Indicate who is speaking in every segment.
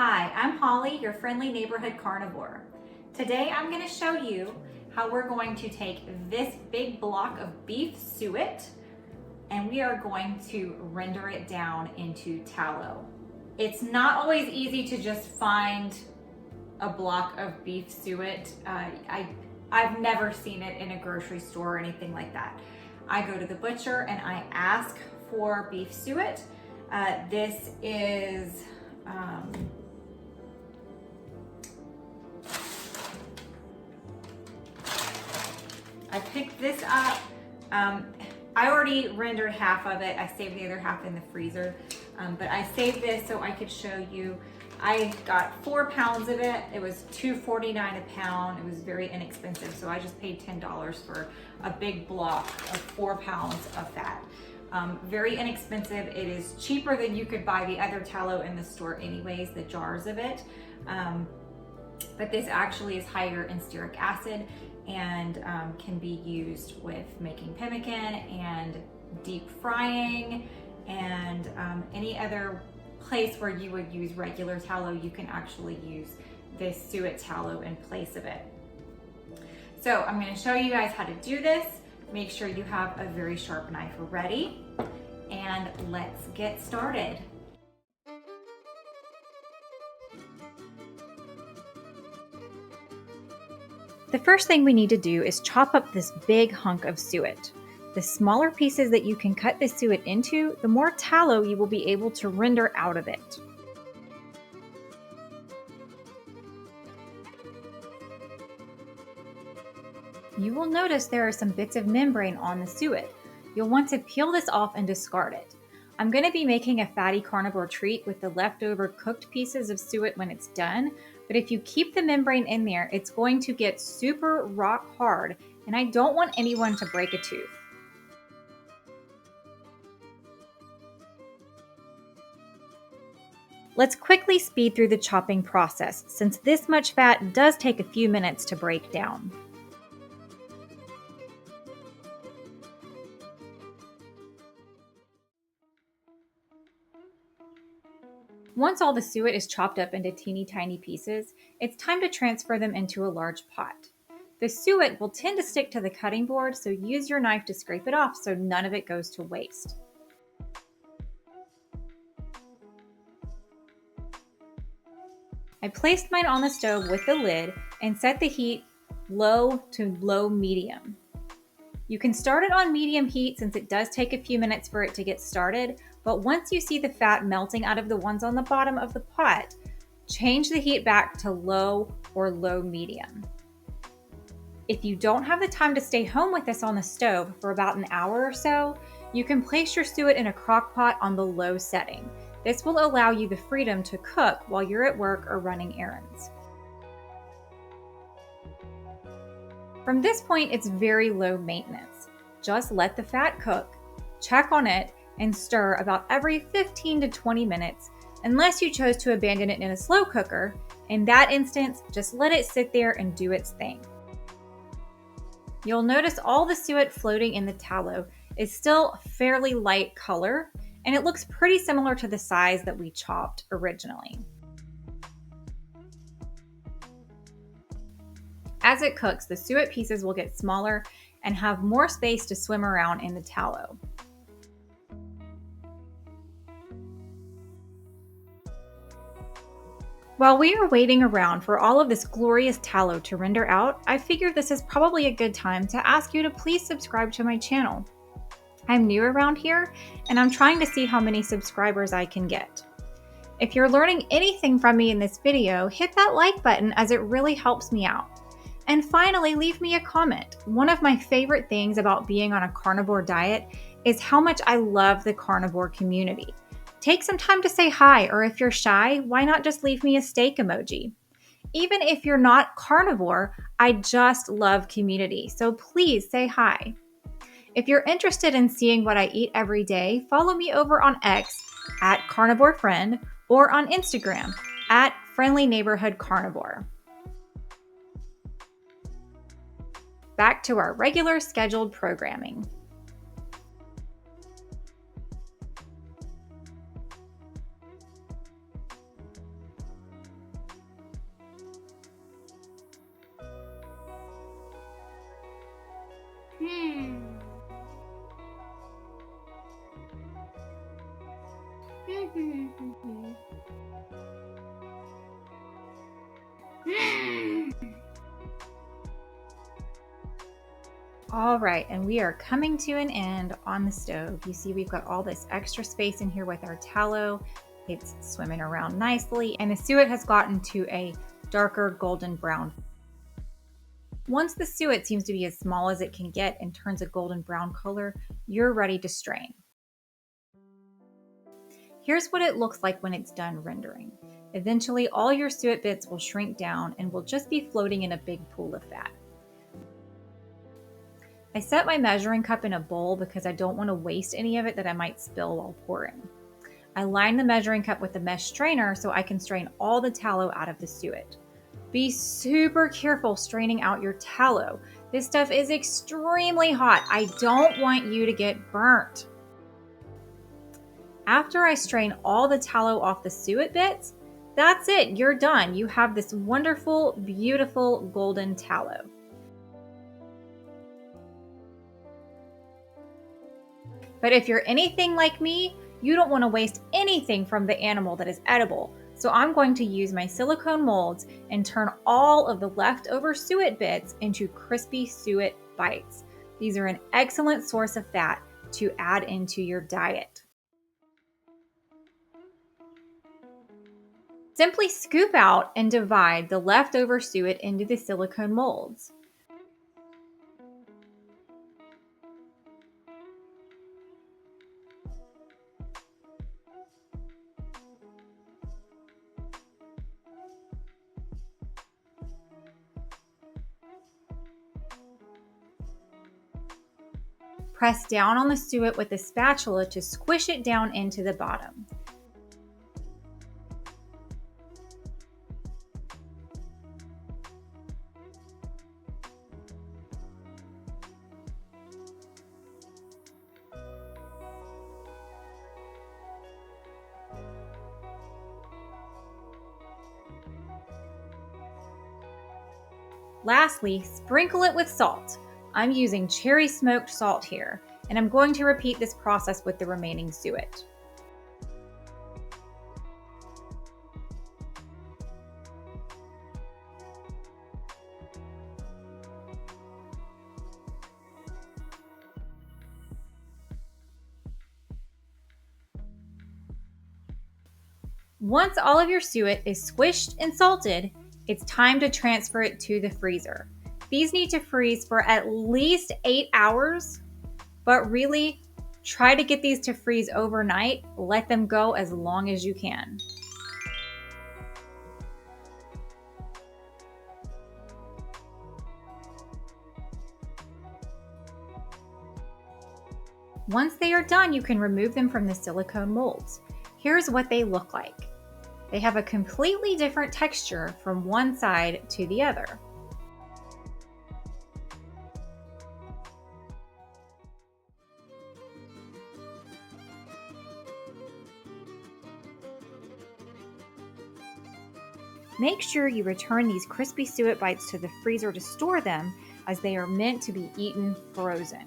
Speaker 1: Hi, I'm Holly, your friendly neighborhood carnivore. Today I'm going to show you how we're going to take this big block of beef suet and we are going to render it down into tallow. It's not always easy to just find a block of beef suet. I've never seen it in a grocery store or anything like that. I go to the butcher and I ask for beef suet. This is I picked this up. I already rendered half of it. I saved the other half in the freezer, but I saved this so I could show you. I got 4 pounds of it. It was $2.49 a pound. It was very inexpensive, so I just paid $10 for a big block of 4 pounds of fat. Very inexpensive. It is cheaper than you could buy the other tallow in the store anyways, the jars of it. But this actually is higher in stearic acid and can be used with making pemmican and deep frying and any other place where you would use regular tallow. You can actually use this suet tallow in place of it. So I'm going to show you guys how to do this. Make sure you have a very sharp knife ready, and let's get started.
Speaker 2: The first thing we need to do is chop up this big hunk of suet. The smaller pieces that you can cut the suet into, the more tallow you will be able to render out of it. You will notice there are some bits of membrane on the suet. You'll want to peel this off and discard it. I'm going to be making a fatty carnivore treat with the leftover cooked pieces of suet when it's done, but if you keep the membrane in there, it's going to get super rock hard, and I don't want anyone to break a tooth. Let's quickly speed through the chopping process, since this much fat does take a few minutes to break down. Once all the suet is chopped up into teeny tiny pieces, it's time to transfer them into a large pot. The suet will tend to stick to the cutting board, so use your knife to scrape it off so none of it goes to waste. I placed mine on the stove with the lid and set the heat low to low medium. You can start it on medium heat since it does take a few minutes for it to get started, but once you see the fat melting out of the ones on the bottom of the pot, change the heat back to low or low medium. If you don't have the time to stay home with this on the stove for about an hour or so, you can place your suet in a crock pot on the low setting. This will allow you the freedom to cook while you're at work or running errands. From this point, it's very low maintenance. Just let the fat cook, check on it, and stir about every 15 to 20 minutes, unless you chose to abandon it in a slow cooker. In that instance, just let it sit there and do its thing. You'll notice all the suet floating in the tallow is still fairly light color, and it looks pretty similar to the size that we chopped originally. As it cooks, the suet pieces will get smaller and have more space to swim around in the tallow. While we are waiting around for all of this glorious tallow to render out, I figured this is probably a good time to ask you to please subscribe to my channel. I'm new around here, and I'm trying to see how many subscribers I can get. If you're learning anything from me in this video, hit that like button as it really helps me out. And finally, leave me a comment. One of my favorite things about being on a carnivore diet is how much I love the carnivore community. Take some time to say hi, or if you're shy, why not just leave me a steak emoji? Even if you're not carnivore, I just love community, so please say hi. If you're interested in seeing what I eat every day, follow me over on X at carnivorefriend or on Instagram at friendlyneighborhoodcarnivore. Back to our regular scheduled programming. All right, and we are coming to an end on the stove. You see we've got all this extra space in here with our tallow. It's swimming around nicely, and the suet has gotten to a darker golden brown. Once the suet seems to be as small as it can get and turns a golden brown color, you're ready to strain. Here's what it looks like when it's done rendering. Eventually, all your suet bits will shrink down and will just be floating in a big pool of fat. I set my measuring cup in a bowl because I don't want to waste any of it that I might spill while pouring. I line the measuring cup with a mesh strainer so I can strain all the tallow out of the suet. Be super careful straining out your tallow. This stuff is extremely hot. I don't want you to get burnt. After I strain all the tallow off the suet bits, that's it, you're done. You have this wonderful, beautiful golden tallow. But if you're anything like me, you don't want to waste anything from the animal that is edible. So I'm going to use my silicone molds and turn all of the leftover suet bits into crispy suet bites. These are an excellent source of fat to add into your diet. Simply scoop out and divide the leftover suet into the silicone molds. Press down on the suet with a spatula to squish it down into the bottom. Lastly, sprinkle it with salt. I'm using cherry smoked salt here, and I'm going to repeat this process with the remaining suet. Once all of your suet is squished and salted, it's time to transfer it to the freezer. These need to freeze for at least 8 hours, but really try to get these to freeze overnight. Let them go as long as you can. Once they are done, you can remove them from the silicone molds. Here's what they look like. They have a completely different texture from one side to the other. Make sure you return these crispy suet bites to the freezer to store them, as they are meant to be eaten frozen.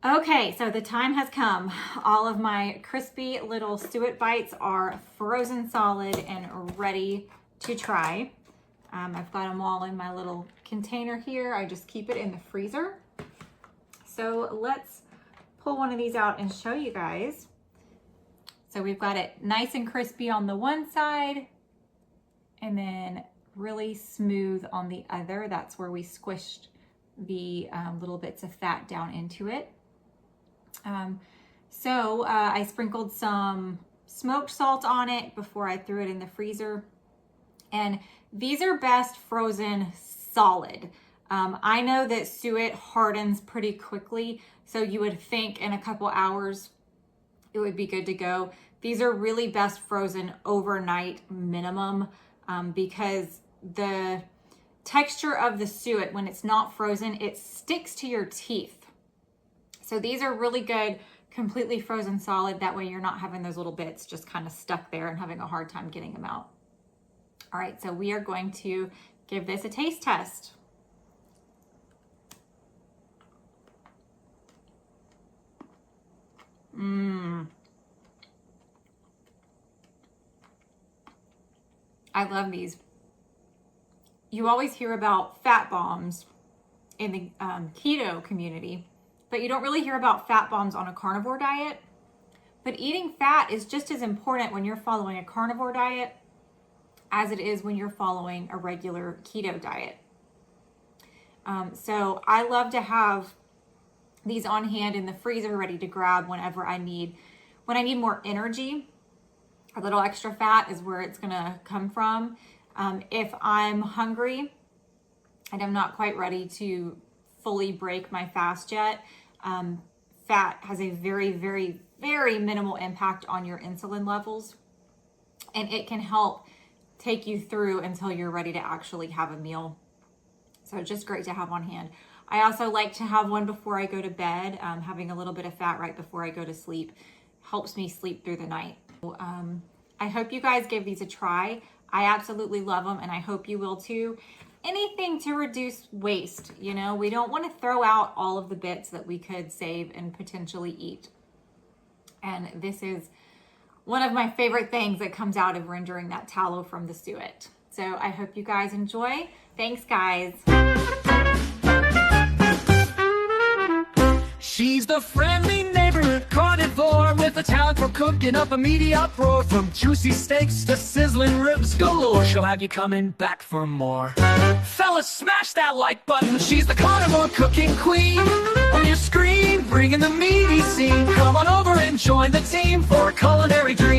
Speaker 2: Okay, so the time has come. All of my crispy little suet bites are frozen solid and ready to try. I've got them all in my little container here. I just keep it in the freezer. So let's pull one of these out and show you guys. So we've got it nice and crispy on the one side and then really smooth on the other. That's where we squished the little bits of fat down into it. I sprinkled some smoked salt on it before I threw it in the freezer. And these are best frozen solid. I know that suet hardens pretty quickly, so you would think in a couple hours it would be good to go. These are really best frozen overnight minimum, because the texture of the suet, when it's not frozen, it sticks to your teeth. So these are really good, completely frozen solid. That way you're not having those little bits just kind of stuck there and having a hard time getting them out. All right, so we are going to give this a taste test.
Speaker 1: I love these. You always hear about fat bombs in the keto community, but you don't really hear about fat bombs on a carnivore diet. But eating fat is just as important when you're following a carnivore diet as it is when you're following a regular keto diet. So I love to have these on hand in the freezer ready to grab whenever I need. When I need more energy, a little extra fat is where it's gonna come from. If I'm hungry and I'm not quite ready to fully break my fast yet, fat has a very, very, very minimal impact on your insulin levels, and it can help take you through until you're ready to actually have a meal. So it's just great to have on hand. I also like to have one before I go to bed. Having a little bit of fat right before I go to sleep helps me sleep through the night. I hope you guys give these a try. I absolutely love them, and I hope you will too. Anything to reduce waste, you know, we don't want to throw out all of the bits that we could save and potentially eat. And this is one of my favorite things that comes out of rendering that tallow from the suet. So I hope you guys enjoy. Thanks, guys.
Speaker 3: She's the friendly neighborhood carnivore with a talent for cooking up a meaty uproar. From juicy steaks to sizzling ribs galore, she'll have you coming back for more. Fellas, smash that like button. She's the carnivore cooking queen. On your screen, bringing the meaty scene. Come on over and join the team for a culinary dream.